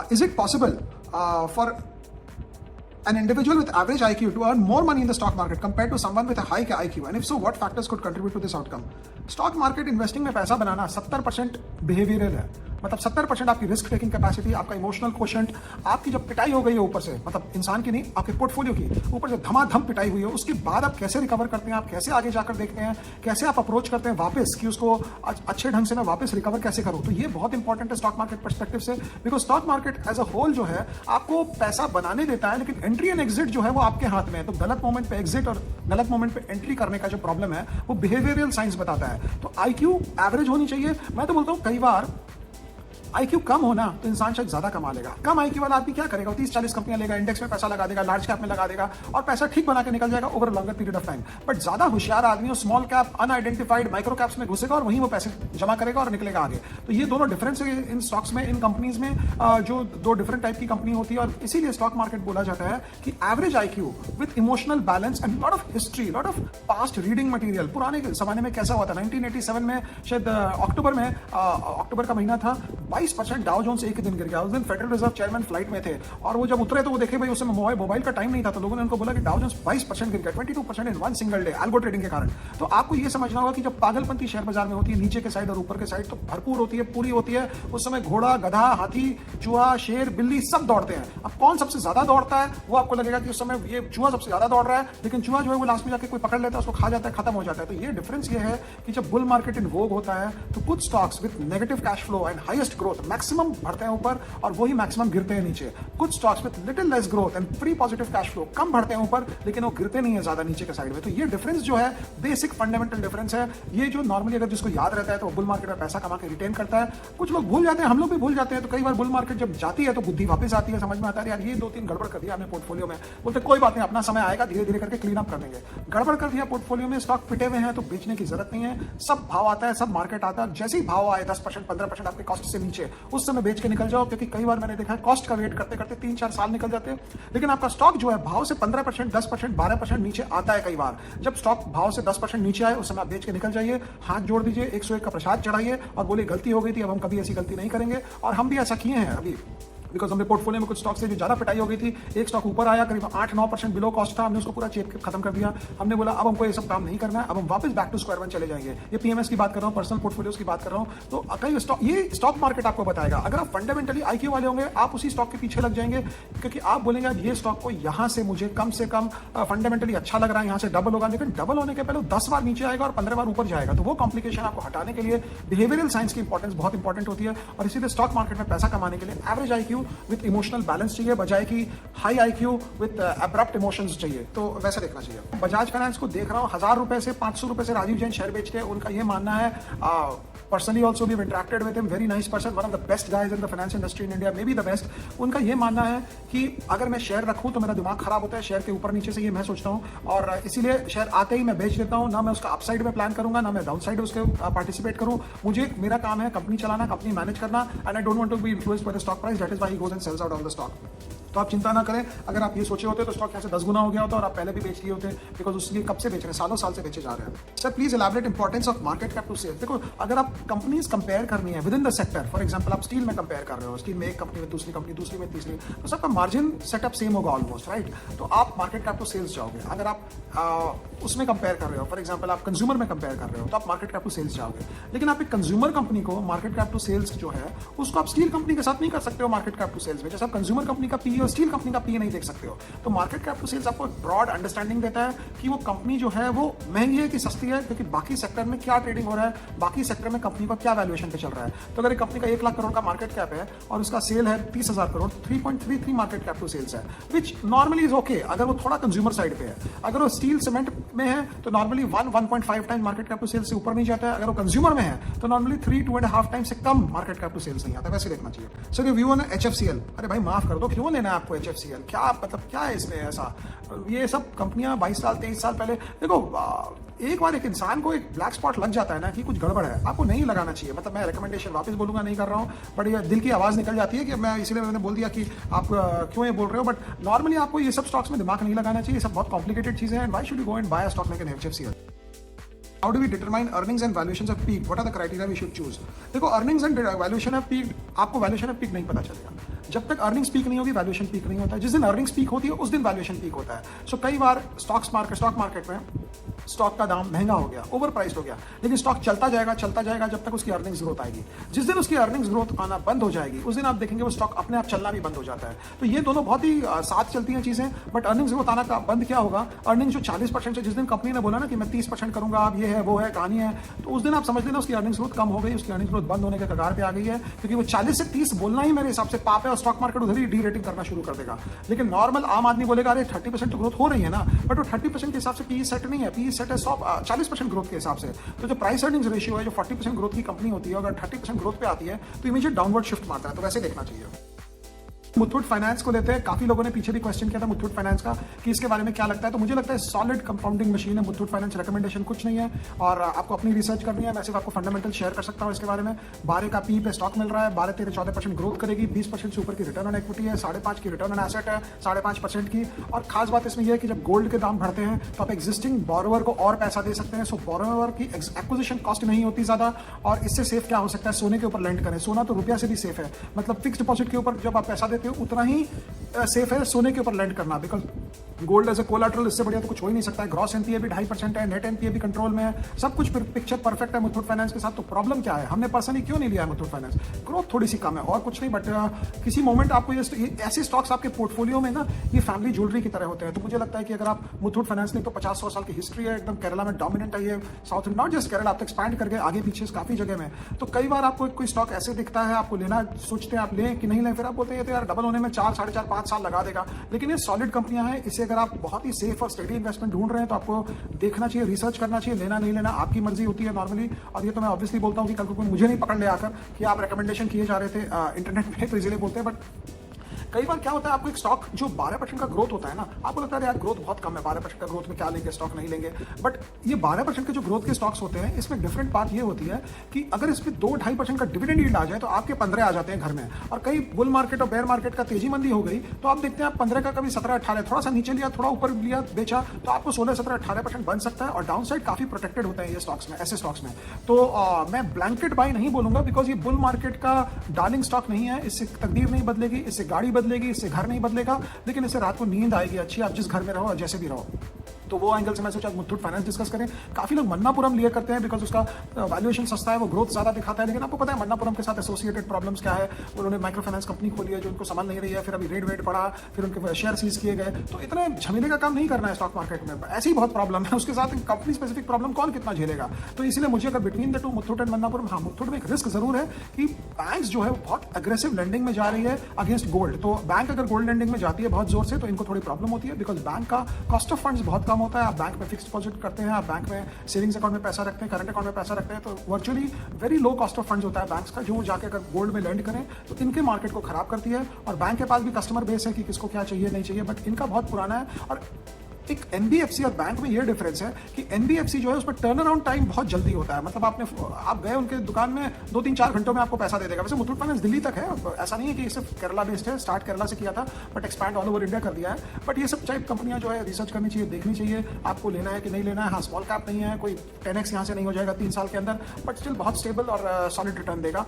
is it possible for an individual with average IQ to earn more money in the stock market compared to someone with a high IQ? And if so, what factors could contribute to this outcome? Stock market investing में पैसा बनाना 70% behavioural है, मतलब 70% आपकी risk taking capacity, आपका emotional quotient, आपकी जब पिटाई हो गई है ऊपर से, मतलब इंसान की नहीं, आपके पोर्टफोलियो की ऊपर से धमाधम पिटाई हुई है, उसके बाद आप कैसे रिकवर करते हैं, आप कैसे आगे जाकर देखते हैं, कैसे आप अप्रोच करते हैं वापस कि उसको अच्छे ढंग से मैं वापस रिकवर कैसे करूं, तो ये बहुत इंपॉर्टेंट है स्टॉक मार्केट पर्सपेक्टिव से। Because stock market as a whole जो है आपको पैसा बनाने देता है, लेकिन एंट्री एंड एग्जिट जो है वो आपके हाथ में है। तो गलत मोमेंट पे एग्जिट और गलत मोमेंट पे एंट्री करने का जो प्रॉब्लम है वो बिहेवियरल साइंस बताता है। तो IQ एवरेज होनी चाहिए। मैं तो बोलता हूं कई बार IQ कम होना तो इंसान शायद ज्यादा कमा लेगा। कम IQ वाला आदमी क्या करेगा, 30-40 कंपनियां लेगा, इंडेक्स में पैसा लगा देगा, लार्ज कैप में लगा देगा और पैसा ठीक बना के निकल जाएगा over longer period of time. But ज्यादा होशियार आदमी small cap, unidentified micro caps में घुसेगा और वहीं वो पैसे जमा करेगा और निकलेगा आगे। तो ये दोनों डिफरेंस है इन स्टॉक्स में, इन कंपनीज में, जो दो डिफरेंट टाइप की कंपनी होती है। और इसीलिए स्टॉक मार्केट बोला जाता है कि average IQ with emotional balance and lot of history, lot of past reading material. पुराने जमाने में कैसा हुआ था, 1987 में शायद अक्टूबर का महीना था, 22% डाउ जोन्स एक दिन गिर गया। उस दिन फेडरल रिजर्व चेयरमैन फ्लाइट में थे और वो जब उतरे तो वो देखे भाई उस समय मोबाइल का टाइम नहीं था, तो लोगों ने उनको बोला कि डाउ जोन्स 22% गिर गया, 22% in one single day, algo trading के कारण। तो आपको ये समझना होगा कि जब पागलपंती शेयर बाजार में होती है, नीचे के साइड और ऊपर के साइड तो भरपूर होती है, पूरी होती है। उस समय घोड़ा, गधा, हाथी, चूहा, शेर, बिल्ली सब दौड़ते हैं। अब कौन सबसे ज्यादा दौड़ता है वो आपको लगेगा कि उस समय ये चूहा सबसे ज्यादा दौड़ रहा है, लेकिन चूहा जो है वो लास्ट में जाके कोई पकड़ लेता है, उसको खा जाता है, खत्म हो जाता है। तो ये डिफरेंस ये है कि जब बुल मार्केट इन वोग होता है तो कुछ stocks with negative cash flow and highest growth maximum बढ़ते हैं ऊपर और वही मैक्सिमम गिरते हैं नीचे। कुछ stocks with little less growth and free positive cash flow कम बढ़ते हैं ऊपर, लेकिन वो गिरते नहीं है ज्यादा नीचे के साइड में। तो ये डिफरेंस जो है बेसिक फंडामेंटल डिफरेंस है। ये जो नॉर्मली अगर जिसको याद रहता है तो बुल मार्केट में पैसा कमा के रिटेन करता है। कुछ लोग भूल जाते हैं, हम लोग भी भूल जाते हैं। तो कई बार बुल मार्केट जब जाती है तो बुद्धि वापस आती है, समझ में आता है यार ये 2-3 गड़बड़ कर दिया हमने पोर्टफोलियो में, बोलते कोई बात नहीं, अपना समय आएगा, धीरे धीरे करके क्लीन अप कर देंगे। गड़बड़ कर दिया पोर्टफोलियो में, स्टॉक पिटे हुए हैं तो बेचने की जरूरत नहीं है। सब भाव आता है, सब मार्केट आता है, जैसे ही भाव आए 10%, 15% आपके कॉस्ट से नीचे, उस समय बेच के निकल जाओ। क्योंकि कई बार मैंने देखा है कॉस्ट का वेट करते करते 3-4 साल निकल जाते हैं, लेकिन आपका स्टॉक जो है भाव से 15%, 10%, 12% नीचे आता है। कई बार जब स्टॉक भाव से 10% नीचे आए उस समय आप बेच के निकल जाइए, हाथ जोड़ दीजिए, 101 का प्रसाद चढ़ाइए और बोले गलती हो गई थी, अब हम कभी ऐसी गलती नहीं करेंगे। और हम भी ऐसा किए हैं अभी, बिकॉज हमने पोर्टफोलियो में कुछ स्टॉक से जो ज्यादा पिटाई हो गई थी, एक स्टॉक ऊपर आया करीब 8-9% बिलो कॉस्ट था, हमने उसको पूरा चेप खत्म कर दिया। हमने बोला अब हमको ये सब काम नहीं करना है, अब हम वापस बैक टू स्क्वायर वन चले जाएंगे। ये PMS की बात कर रहा हूँ, पर्सनल पोर्टफोलियोज की बात कर रहा हूँ। तो कई स्टॉक, ये स्टॉक मार्केट आपको बताएगा। अगर आप फंडामेंटली IQ वाले होंगे आप उसी स्टॉक के पीछे लग जाएंगे, क्योंकि आप बोलेंगे ये स्टॉक को यहाँ से मुझे कम से कम फंडामेंटली अच्छा लग रहा है, यहाँ से डबल होगा, लेकिन डबल होने के पहले 10 बार नीचे आएगा और 15 बार ऊपर जाएगा। तो वो कॉम्प्लिकेशन आपको हटाने के लिए बिहेवियरल साइंस की इंपॉर्टेंस बहुत इंपॉर्टेंट होती है। और इसीलिए स्टॉक मार्केट में पैसा कमाने के लिए average IQ with emotional balance चाहिए, बजाय कि high IQ with abrupt emotions चाहिए। तो वैसा देखना चाहिए। बजाज फाइनेंस को देख रहा हूं, 1000 रुपए से 500 रुपए से राजीव जैन शेयर बेचते हैं। उनका ये मानना है, personally also we interacted with him, very nice person, one of the best guys in the finance industry in India, maybe the best. उनका ये मानना है कि अगर मैं शेयर रखूं तो मेरा दिमाग खराब होता है शेयर के ऊपर नीचे से, ये मैं सोचता हूं, और इसीलिए शेयर आते ही मैं बेच देता हूं। ना मैं उसका अपसाइड में प्लान करूंगा, ना मैं डाउन साइड उसके पार्टिसिपेट करूं। मुझे, मेरा काम है कंपनी चलाना, कंपनी मैनेज करना, and I don't want to be influenced by the stock price, that is why he goes and sells out on the stock. तो आप चिंता ना करें, अगर आप ये सोचे होते तो स्टॉक यहाँ से 10 गुना हो गया होता और आप पहले भी बेच लिए होते, बिकॉज उसके कब से बेच रहे हैं, सालों साल से बेचे जा रहे हैं। Sir please elaborate importance of market cap to sales. देखो, अगर आप कंपनीज कंपेयर करनी है within the sector, for example आप स्टील में कंपेयर कर रहे हो, स्टील में एक कंपनी में दूसरी कंपनी, दूसरी में तीसरी, तो सबका मार्जिन सेटअप सेम होगा ऑलमोस्ट, राइट। तो आप मार्केट कैप टू सेल्स जाओगे। अगर आप उसमें कंपेयर कर रहे हो, फॉर एग्जांपल आप कंज्यूमर में कंपेयर कर रहे हो, तो आप मार्केट कैप टू सेल्स जाओगे। लेकिन आप एक कंज्यूमर कंपनी को मार्केट कैप टू सेल्स जो है उसको आप स्टील कंपनी के साथ नहीं कर सकते हो मार्केट कैप टू सेल्स में। जैसे आप कंज्यूमर कंपनी का PE और स्टील कंपनी का PE नहीं देख सकते हो। तो मार्केट कैप टू सेल्स आपको ब्रॉड अंडरस्टैंडिंग देता है कि वो कंपनी जो है वो महंगी है कि सस्ती है, क्योंकि बाकी सेक्टर में क्या ट्रेडिंग हो रहा है, बाकी सेक्टर में कंपनी का क्या वैल्यूएशन पे चल रहा है। तो अगर एक कंपनी का 1 लाख करोड़ का मार्केट कैप है और उसका सेल है 30,000 crore, 3.33 market cap to sales है, विच नॉर्मली इज ओके अगर वो थोड़ा कंज्यूमर साइड पे है। अगर वो स्टील सीमेंट में है तो normally 1.5 time market cap to sales से ऊपर नहीं जाता है। अगर वो कंज्यूमर में है तो नॉर्मली 2.5 टाइम से कम मार्केट कैप टू सेल्स नहीं आता। वैसे देखना चाहिए। सर व्यू ऑन HFCL, अरे भाई माफ कर दो, क्यों लेना है आपको HFCL? क्या मतलब क्या है इसमें ऐसा? ये सब कंपनियां 22 साल 23 साल पहले, देखो एक बार एक इंसान को एक ब्लैक स्पॉट लग जाता है ना कि कुछ गड़बड़ है, आपको नहीं लगाना चाहिए। मतलब मैं रिकमेंडेशन वापस बोलूंगा, नहीं कर रहा हूँ, बट ये दिल की आवाज निकल जाती है कि मैं, इसलिए मैंने बोल दिया कि आप क्यों ये बोल रहे हो। बट नॉर्मली आपको ये सब स्टॉक्स में दिमाग नहीं लगाना चाहिए, ये सब बहुत कॉम्प्लिकेटेड चीजें हैं। Why should you go and buy a stock like an HFCL? How do we determine earnings and valuations of peak, what are the criteria we should choose. देखो earnings and valuation of peak, आपको valuation of peak नहीं पता चलेगा जब तक earnings peak नहीं होगी, valuation peak नहीं होता है। जिस दिन अर्निंग्स पीक होती है उस दिन वैल्यूएशन पीक होता है। सो कई बार स्टॉक मार्केट में स्टॉक का दाम महंगा हो गया, ओवर प्राइस्ड हो गया, लेकिन स्टॉक चलता जाएगा जब तक उसकी अर्निंग्स ग्रोथ आएगी। जिस दिन उसकी अर्निंग्स ग्रोथ आना बंद हो जाएगी उस दिन आप देखेंगे वो स्टॉक अपने आप चलना भी बंद हो जाता है। तो ये दोनों बहुत ही साथ चलती हैं चीजें। बट अर्निंग्स ग्रोथ आना का बंद क्या होगा, अर्निंग्स जो 40% से जिस दिन कंपनी ने बोला ना कि मैं 30% करूंगा, अब ये है वो है कहानी है, तो उस दिन आप समझ लेना उसकी अर्निंग्स ग्रोथ कम हो गई, उसकी अर्निंग्स ग्रोथ बंद होने के कगार पे आ गई है। क्योंकि वो 40 से 30 बोलना ही मेरे हिसाब से पाप है और स्टॉक मार्केट उधर ही डी रेटिंग करना शुरू कर देगा। लेकिन नॉर्मल आम आदमी बोलेगा अरे 30% तो ग्रोथ हो रही है ना, बट वो 30% के हिसाब से पीई सेट नहीं है, पीई सेट है 40% ग्रोथ के हिसाब से। तो जो प्राइस अर्निंग्स रेशियो है, जो 40% ग्रोथ की कंपनी होती है, अगर 30% ग्रोथ पे आती है तो इमीडिएट डाउनवर्ड शिफ्ट मारता है। तो वैसे देखना चाहिए। मुथूट फाइनेंस को लेते हैं, काफी लोगों ने पीछे भी क्वेश्चन किया था मुथूट फाइनेंस का कि इसके बारे में क्या लगता है। तो मुझे लगता है सॉलिड कंपाउंडिंग मशीन है मुथूट फाइनेंस, रिकमेंडेशन कुछ नहीं है और आपको अपनी रिसर्च करनी है। मैं सिर्फ आपको फंडामेंटल शेयर कर सकता हूँ इसके बारे में। 12 का पी पे स्टॉक मिल रहा है, 12-13-14% ग्रोथ करेगी, 20% से ऊपर की रिटर्न ऑन इक्विटी है, 5.5 की रिटर्न ऑन एसेट है, 5.5% की। और खास बात इसमें यह है कि जब गोल्ड के दाम बढ़ते हैं तो आप एग्जिस्टिंग बोरोवर को और पैसा दे सकते हैं। सो बोरोवर की एक्विजिशन कॉस्ट नहीं होती ज्यादा। और इससे सेफ क्या हो सकता है, सोने के ऊपर लैंड करें। सोना तो रुपया से भी सेफ है, मतलब फिक्स डिपॉजिट के ऊपर जब आप पैसा देते हो उतना ही सेफ है सोने के ऊपर लैंड करना, because gold as a collateral इससे बढ़िया तो कुछ हो ही नहीं सकता है। ग्रॉस एनपीए भी 2.5% है, नेट एनपीए भी कंट्रोल में है, सब कुछ पिक्चर परफेक्ट है मुथूट फाइनेंस के साथ। तो प्रॉब्लम क्या है, हमने पर्सनली क्यों नहीं लिया है मुथूट फाइनेंस, ग्रोथ थोड़ी सी कम है और कुछ नहीं। बट किसी मोमेंट आपको ये ऐसे स्टॉक्स आपके पोर्टफोलियो में ना ये फैमिली ज्वेलरी की तरह होते हैं। तो मुझे लगता है कि अगर आप मुथूट फाइनेंस ने तो 50-100 साल की हिस्ट्री है, एकदम केरला में डोमिनेंट है ये, साउथ नॉट जस्ट केरला, आप एक्सपैंड करके आगे पीछे काफी जगह में। तो कई बार आपको कोई स्टॉक ऐसे दिखता है, आपको लेना सोचते हैं आप लें कि नहीं लें, फिर आप बोलते हैं तो यार डबल होने में 4, 4.5, 5 साल लगा देगा। लेकिन ये सॉलिड कंपनियां हैं, इसे अगर आप बहुत ही सेफ और स्टेडी इन्वेस्टमेंट ढूंढ रहे हैं तो आपको देखना चाहिए, रिसर्च करना चाहिए। लेना नहीं लेना आपकी मर्जी होती है नॉर्मली। और ये तो मैं ऑब्वियसली बोलता हूँ कि कल को कोई मुझे नहीं पकड़ ले आकर कि आप रिकमेंडेशन किए जा रहे थे इंटरनेट पे, तो इसीलिए बोलते हैं। बट कई बार क्या होता है, आपको एक स्टॉक जो 12% का ग्रोथ होता है ना, आपको लगता है यार ग्रोथ बहुत कम है, 12% का ग्रोथ में क्या लेंगे, स्टॉक नहीं लेंगे। बट ये 12% के जो ग्रोथ के स्टॉक्स होते हैं, इसमें डिफरेंट बात ये होती है कि अगर इसमें 2-2.5% का डिविडेंड यील्ड आ जाए तो आपके 15 आ जाते हैं घर में। और कई बुल मार्केट और बेयर मार्केट का तेजी मंदी हो गई तो आप देखते हैं आप 15 का कभी 17-18, थोड़ा सा नीचे लिया, थोड़ा ऊपर लिया, बेचा, तो आपको 16-17-18% बन सकता है। और डाउन साइड काफी प्रोटेक्टेड होते हैं ये स्टॉक्स में, ऐसे स्टॉक्स में। तो मैं ब्लैंकेट बाई नहीं बोलूंगा, बिकॉज ये बुल मार्केट का डार्लिंग स्टॉक नहीं है। इससे तकदीर नहीं बदलेगी, इससे गाड़ी बदलेगी, इससे घर नहीं बदलेगा, लेकिन इससे रात को नींद आएगी अच्छी, आप जिस घर में रहो और जैसे भी रहो। तो वो एंगल से मैं सोचा मुथूट फाइनेंस डिस्कस करें। काफी लोग मन्नापुरम लिया करते हैं बिकॉज उसका वैल्यूएशन सस्ता है, वो ग्रोथ ज्यादा दिखाता है। लेकिन आपको पता है मन्नापुरम के साथ एसोसिएटेड प्रॉब्लम्स क्या है, उन्होंने माइक्रो फाइनेंस कंपनी खोली है जो उनको संभाल नहीं रही है, फिर अभी रेड वेट पड़ा, फिर उनके शेयर सीज किए गए। तो इतने झमेले का काम नहीं करना है स्टॉक मार्केट में, ऐसी बहुत प्रॉब्लम है, उसके साथ कंपनी स्पेसिफिक प्रॉब्लम कौन कितना झेलेगा। तो इसलिए मुझे अगर between the two Muthoot and Manappuram, हाँ मुथूट में एक रिस्क जरूर है कि बैंक्स जो है बहुत अग्रेसिव लेंडिंग में जा रही है अगेंस्ट गोल्ड। तो बैंक अगर गोल्ड लेंडिंग में जाती है बहुत जोर से तो इनको थोड़ी प्रॉब्लम होती है, बिकॉज बैंक का कॉस्ट ऑफ फंड्स बहुत कम होता है। आप बैंक में फिक्स डिपॉजिट करते हैं, आप बैंक में सेविंग्स अकाउंट में पैसा रखते हैं, करंट अकाउंट में पैसा रखते हैं, तो virtually very low cost of funds होता है बैंक्स का, जो जाके अगर गोल्ड में लैंड करें तो इनके मार्केट को खराब करती है। और बैंक के पास भी कस्टमर बेस है कि किसको क्या चाहिए नहीं चाहिए, बट इनका बहुत पुराना है। और एक एनबीएफसी और बैंक में ये डिफरेंस है कि एनबीएफसी जो है उस पर टर्न अराउंड टाइम बहुत जल्दी होता है। मतलब आप गए उनके दुकान में 2-3-4 घंटों में आपको पैसा दे देगा। वैसे मुथूट फाइनेंस दिल्ली तक है, ऐसा नहीं है कि सिर्फ केरला बेस्ड है, स्टार्ट केरला से किया था but expand all over India कर दिया है। बट ये सब टाइप कंपनियां जो है रिसर्च करनी चाहिए, देखनी चाहिए आपको लेना है कि नहीं लेना है। हाँ स्मॉल कैप नहीं है, कोई 10x यहाँ से नहीं हो जाएगा 3 साल के अंदर, बट स्टिल बहुत स्टेबल और सॉलिड रिटर्न देगा।